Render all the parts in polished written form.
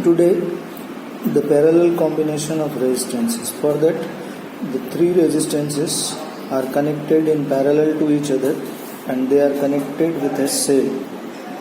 Today, the parallel combination of resistances. For that, the three resistances are connected in parallel to each other and they are connected with a cell.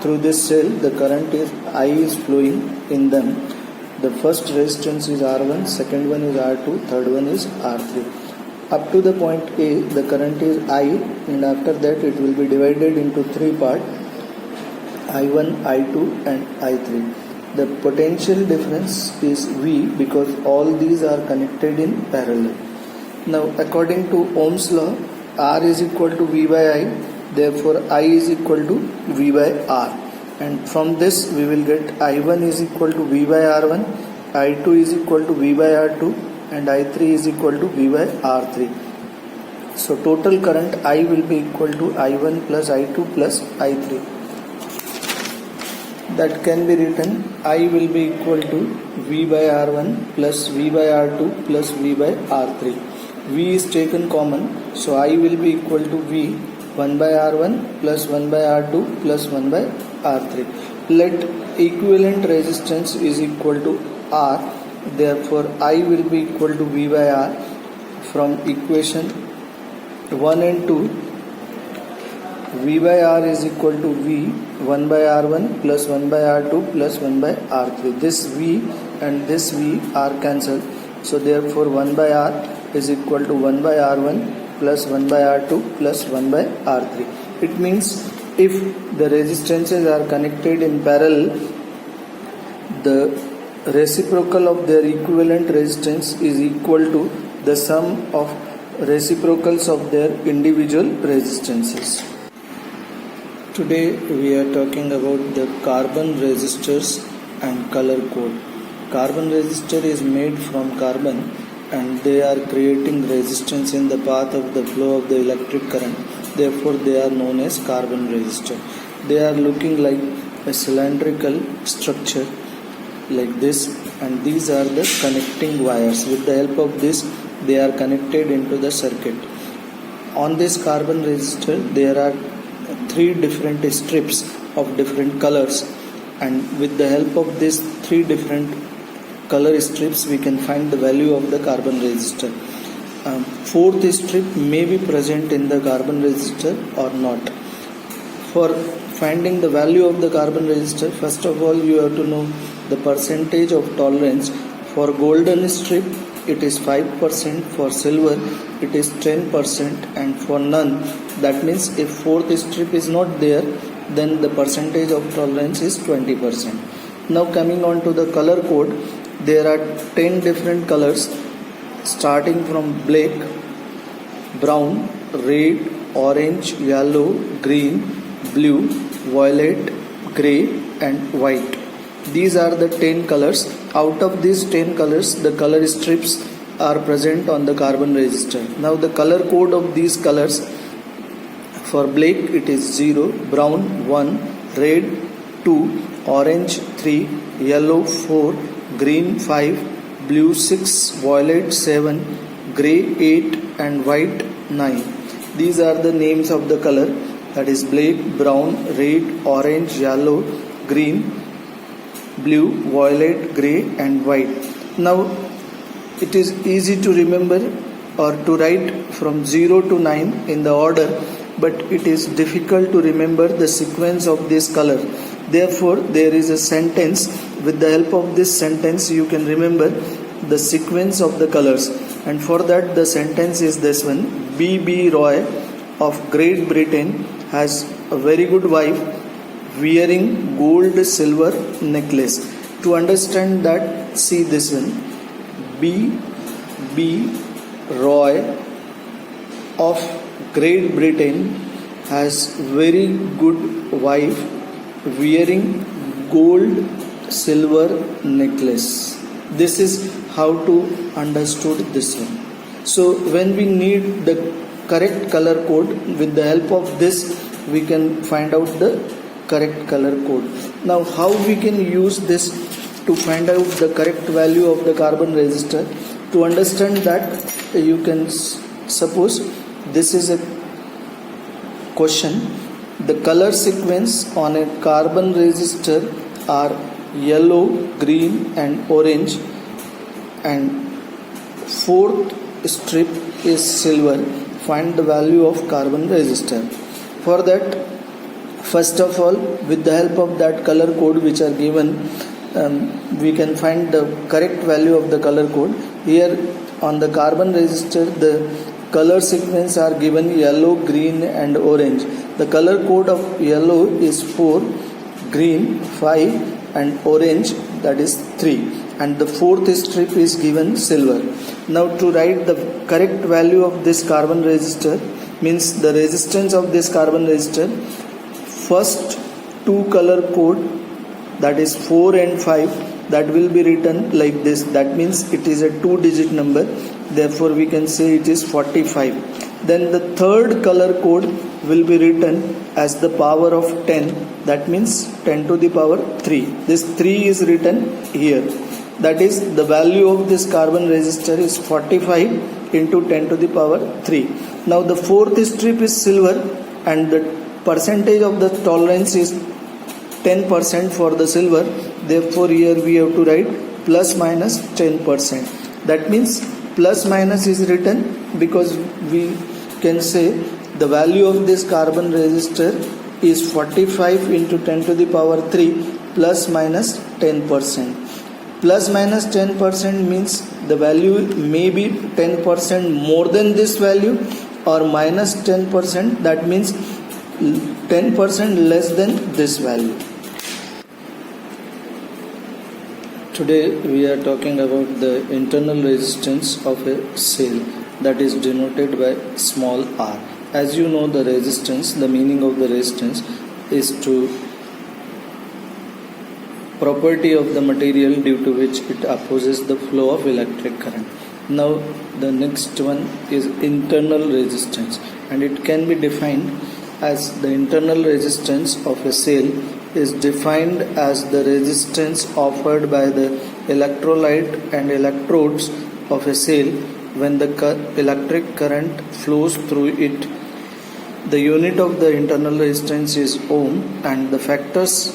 Through this cell, the current is I is flowing in them. The first resistance is R1, second one is R2, third one is R3. Up to the point A, the current is I, and after that it will be divided into three parts, I1, I2 and I3. The potential difference is V because all these are connected in parallel. Now, according to Ohm's law, R is equal to V by I, therefore I is equal to V by R. And from this we will get I1 is equal to V by R1, I2 is equal to V by R2 and I3 is equal to V by R3. So total current I will be equal to I1 plus I2 plus I3. That can be written I will be equal to V by R1 plus V by R2 plus V by R3. V is taken common, so I will be equal to V 1 by R1 plus 1 by R2 plus 1 by R3. Let equivalent resistance is equal to R, therefore I will be equal to V by R. From equation 1 and 2, V by R is equal to V 1 by R1 plus 1 by R2 plus 1 by R3. This V and this V are cancelled. So therefore 1 by R is equal to 1 by R1 plus 1 by R2 plus 1 by R3. It means if the resistances are connected in parallel, the reciprocal of their equivalent resistance is equal to the sum of reciprocals of their individual resistances. Today we are talking about the carbon resistors and color code. Carbon resistor is made from carbon and they are creating resistance in the path of the flow of the electric current. Therefore they are known as carbon resistor. They are looking like a cylindrical structure like this, and these are the connecting wires. With the help of this they are connected into the circuit. On this carbon resistor there are three different strips of different colors, and with the help of these three different color strips we can find the value of the carbon resistor. Fourth strip may be present in the carbon resistor or not. For finding the value of the carbon resistor, first of all you have to know the percentage of tolerance. For golden strip it is 5%, for silver it is 10%, and for none, that means if fourth strip is not there, then the percentage of tolerance is 20%. Now coming on to the color code, there are 10 different colors starting from black, brown, red, orange, yellow, green, blue, violet, grey and white. These are the 10 colors. Out of these 10 colors, the color strips are present on the carbon resistor. Now the color code of these colors: for black it is 0, brown 1, red 2, orange 3, yellow 4, green 5, blue 6, violet 7, grey 8 and white 9. These are the names of the color, that is black, brown, red, orange, yellow, green, blue, violet, grey and white. Now it is easy to remember or to write from 0 to 9 in the order, but it is difficult to remember the sequence of this color. Therefore there is a sentence. With the help of this sentence you can remember the sequence of the colors, and for that the sentence is this one: B.B. Roy of Great Britain has a very good wife wearing gold silver necklace. To understand that, see this one: B.B. Roy of Great Britain has very good wife wearing gold silver necklace. This is how to understood this one. So when we need the correct color code, with the help of this we can find out the correct color code. Now how we can use this to find out the correct value of the carbon resistor? To understand that, you can suppose this is a question. The color sequence on a carbon resistor are yellow, green and orange, and fourth strip is silver. Find the value of carbon resistor. For that, first of all, with the help of that color code which are given, we can find the correct value of the color code. Here on the carbon resistor, the color sequence are given yellow, green and orange. The color code of yellow is 4, green 5 and orange, that is 3, and the fourth strip is given silver. Now to write the correct value of this carbon resistor, means the resistance of this carbon resistor, first two color code, that is 4 and 5, that will be written like this. That means it is a 2-digit number, therefore we can say it is 45. Then the third color code will be written as the power of 10, that means 10 to the power 3. This 3 is written here. That is, the value of this carbon resistor is 45 into 10 to the power 3. Now the fourth strip is silver, and the percentage of the tolerance is 10% for the silver. Therefore here we have to write plus minus 10%. That means plus minus is written because we can say the value of this carbon resistor is 45 into 10 to the power 3 plus minus 10%. Plus minus 10% means the value may be 10% more than this value, or minus 10%, that means 10% less than this value. Today we are talking about the internal resistance of a cell, that is denoted by small r. As you know, the resistance, the meaning of the resistance is to property of the material due to which it opposes the flow of electric current. Now the next one is internal resistance, and it can be defined as the internal resistance of a cell is defined as the resistance offered by the electrolyte and electrodes of a cell when the electric current flows through it. The unit of the internal resistance is ohm, and the factors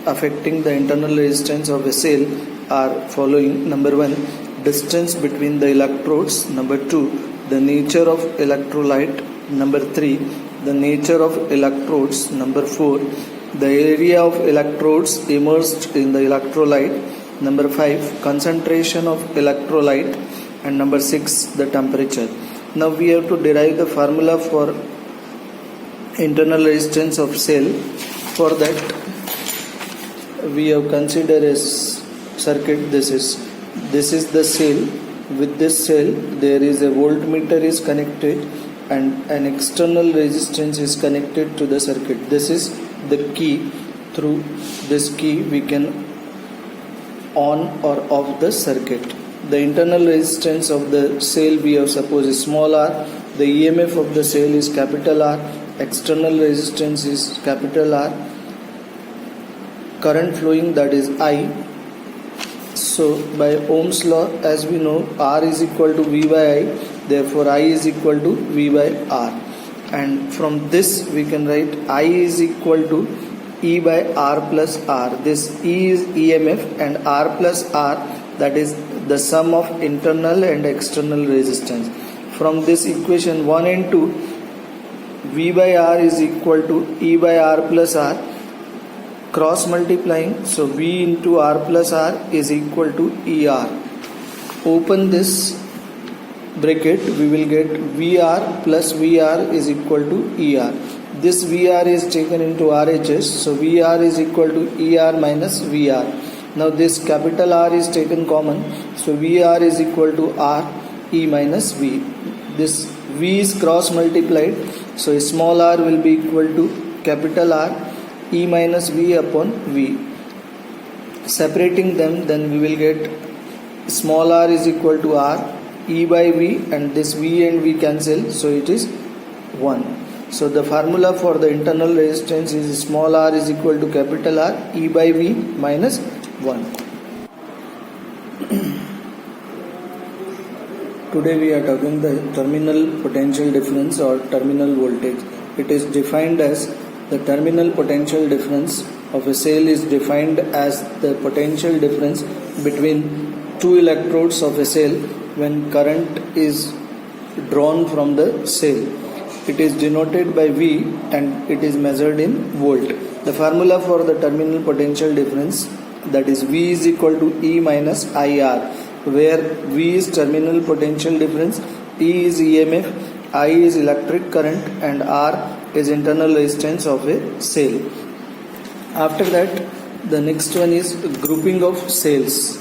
affecting the internal resistance of a cell are following. Number 1, distance between the electrodes. Number 2, the nature of electrolyte. Number 3, the nature of electrodes. Number 4, the area of electrodes immersed in the electrolyte. Number 5, concentration of electrolyte. And number 6, the temperature. Now we have to derive the formula for internal resistance of cell. For that, we have considered a circuit. This is the cell. With this cell there is a voltmeter is connected and an external resistance is connected to the circuit. This is the key. Through this key we can on or off the circuit. The internal resistance of the cell we have supposed is small r. The EMF of the cell is capital R. External resistance is capital R. Current flowing, that is I. So by Ohm's law, as we know, R is equal to V by I, therefore I is equal to V by R. And from this we can write I is equal to E by R plus R. This E is EMF and R plus R, that is the sum of internal and external resistance. From this equation 1 and 2, V by R is equal to E by R plus R. Cross multiplying, so V into R plus R is equal to ER. Open this bracket, we will get VR plus VR is equal to ER. This VR is taken into RHS, so VR is equal to ER minus VR. Now this capital R is taken common, so VR is equal to R E minus V. This V is cross multiplied, so small r will be equal to capital R E minus V upon V. Separating them, then we will get small r is equal to R E by V, and this V and V cancel, so it is 1. So the formula for the internal resistance is small r is equal to capital R E by V minus 1. Today we are talking the terminal potential difference or terminal voltage. It is defined as the terminal potential difference of a cell is defined as the potential difference between two electrodes of a cell when current is drawn from the cell. It is denoted by V and it is measured in volt. The formula for the terminal potential difference, that is V is equal to E minus IR, where V is terminal potential difference, E is EMF, I is electric current and R is internal resistance of a cell. After that, the next one is grouping of cells.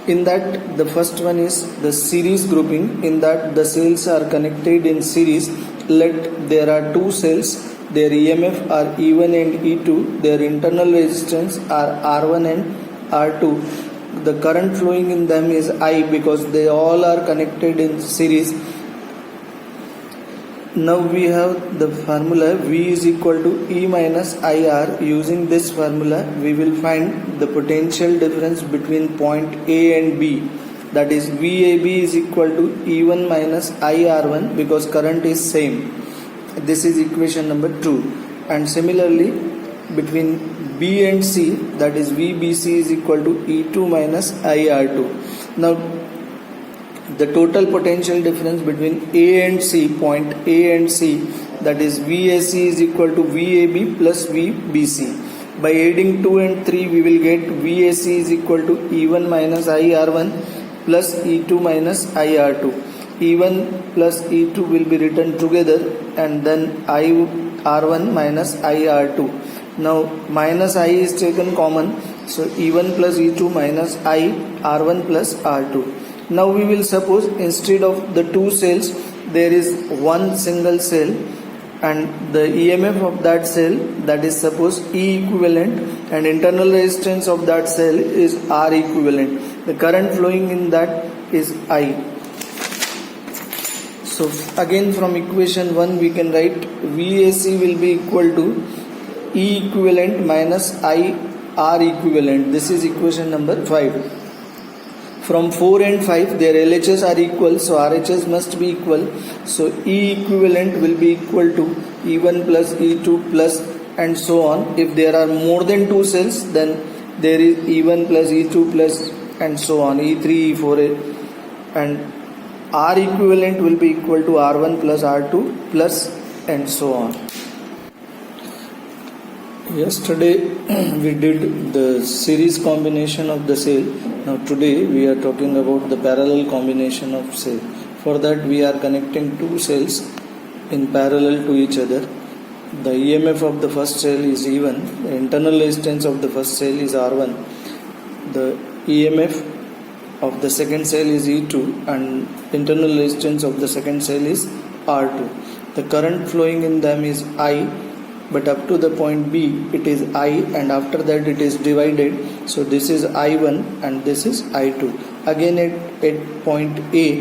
In that, the first one is the series grouping. In that, the cells are connected in series. Let there are two cells, their EMF are E1 and E2, their internal resistance are R1 and R2. The current flowing in them is I because they all are connected in series. Now we have the formula V is equal to E minus IR. Using this formula, we will find the potential difference between point A and B. That is VAB is equal to E1 minus IR1 because current is same. This is equation number 2. And similarly, between B and C, that is VBC is equal to E2 minus IR2. Now, the total potential difference between A and C, point A and C, that is VAC is equal to VAB plus VBC. By adding 2 and 3, we will get VAC is equal to E1 minus IR1 plus E2 minus IR2. E1 plus E2 will be written together and then IR1 minus IR2. Now minus I is taken common, so E1 plus E2 minus IR1 plus R2. Now we will suppose instead of the two cells there is one single cell and the EMF of that cell, that is suppose E equivalent, and internal resistance of that cell is R equivalent. The current flowing in that is I. So again from equation 1 we can write VAC will be equal to E equivalent minus I R equivalent. This is equation number 5. From 4 and 5 their LHS are equal, so RHS must be equal. So E equivalent will be equal to E1 plus E2 plus and so on. If there are more than two cells, then there is E1 plus E2 plus and so on, E3, E4, and R equivalent will be equal to R1 plus R2 plus and so on. Yesterday we did the series combination of the cell. Now today we are talking about the parallel combination of cell. For that we are connecting two cells in parallel to each other. The EMF of the first cell is E1, the internal resistance of the first cell is R1, the EMF of the second cell is E2 and internal resistance of the second cell is R2. The current flowing in them is I, but up to the point B it is I and after that it is divided. So this is I1 and this is I2. Again at point A,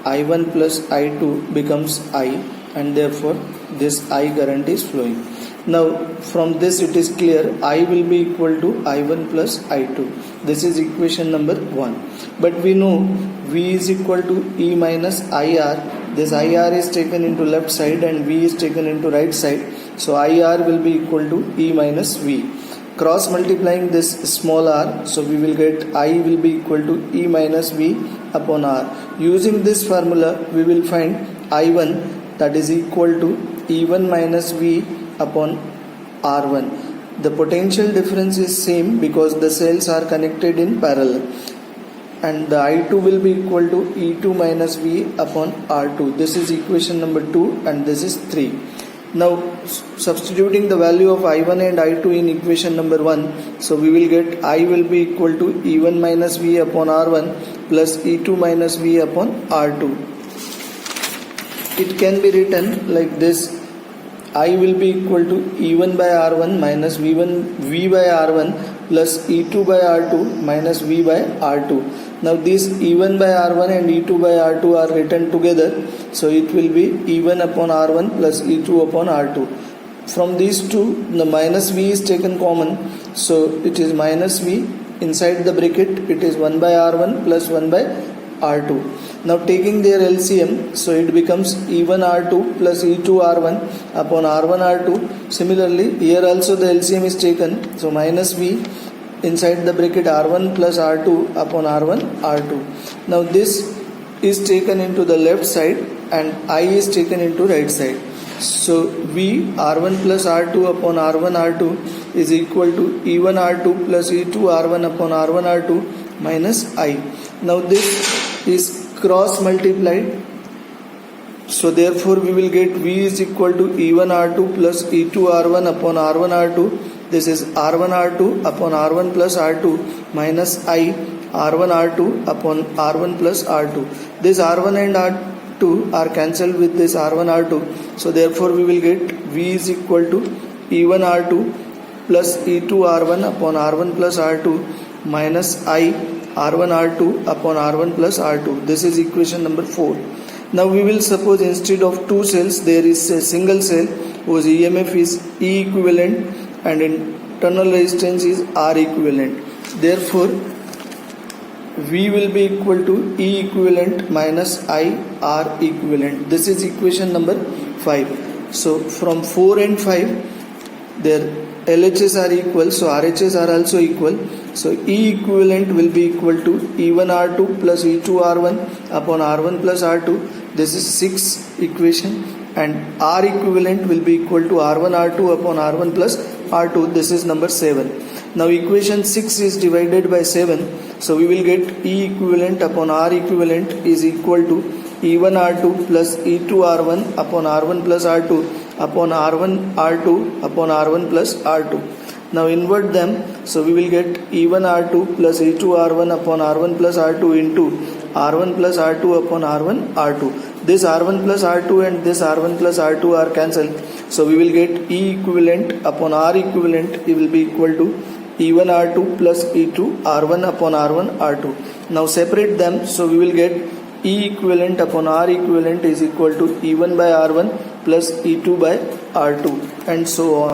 I1 plus I2 becomes I and therefore this I current is flowing. Now from this it is clear I will be equal to I1 plus I2. This is equation number 1. But we know V is equal to E minus IR. This IR is taken into left side and V is taken into right side. So IR will be equal to E minus V. Cross multiplying this small r, so we will get I will be equal to E minus V upon R. Using this formula we will find I1, that is equal to E1 minus V upon R1. The potential difference is same because the cells are connected in parallel. And the I2 will be equal to E2 minus V upon R2. This is equation number 2 and this is 3. Now substituting the value of I1 and I2 in equation number 1, so we will get I will be equal to E1 minus V upon R1 plus E2 minus V upon R2. It can be written like this: I will be equal to E1 by R1 minus V by R1 plus E2 by R2 minus V by R2. Now these E1 by R1 and E2 by R2 are written together, so it will be E1 upon R1 plus E2 upon R2. From these two, the minus V is taken common, so it is minus V. Inside the bracket it is 1 by R1 plus 1 by R2. Now taking their LCM, so it becomes E1 R2 plus E2 R1. upon R1 R2. Similarly, here also the LCM is taken. So minus V inside the bracket R1 plus R2 upon R1 R2. Now this is taken into the left side and I is taken into right side. So V R1 plus R2 upon R1 R2 is equal to E1 R2 plus E2 R1 upon R1 R2 minus I. Now this is cross multiplied. So therefore we will get V is equal to E1 R2 plus E2 R1 upon R1 R2. This is R1 R2 upon R1 plus R2 minus I R1 R2 upon R1 plus R2. This R1 and R2 are cancelled with this R1 R2. So therefore we will get V is equal to E1 R2 plus E2 R1 upon R1 plus R2 minus I R1 R2 upon R1 plus R2. This is equation number 4. Now we will suppose instead of two cells there is a single cell whose EMF is E equivalent and internal resistance is R equivalent. Therefore V will be equal to E equivalent minus I R equivalent. This is equation number 5. So from 4 and 5 their LHS are equal, so RHS are also equal. So E equivalent will be equal to E1 R2 plus E2 R1 upon R1 plus R2. This is 6th equation. And R equivalent will be equal to R1 R2 upon R1 plus R2. This is number 7. Now equation 6 is divided by 7. So we will get E equivalent upon R equivalent is equal to E1 R2 plus E2 R1 upon R1 plus R2 upon R1 R2 upon R1 plus R2. Now invert them. So we will get E1 R2 plus E2 R1 upon R1 plus R2 into R1 plus R2 upon R1 R2. This R1 plus R2 and this R1 plus R2 are cancelled. So we will get E equivalent upon R equivalent. It will be equal to E1 R2 plus E2 R1 upon R1 R2. Now separate them. So we will get E equivalent upon R equivalent is equal to E1 by R1 plus E2 by R2 and so on.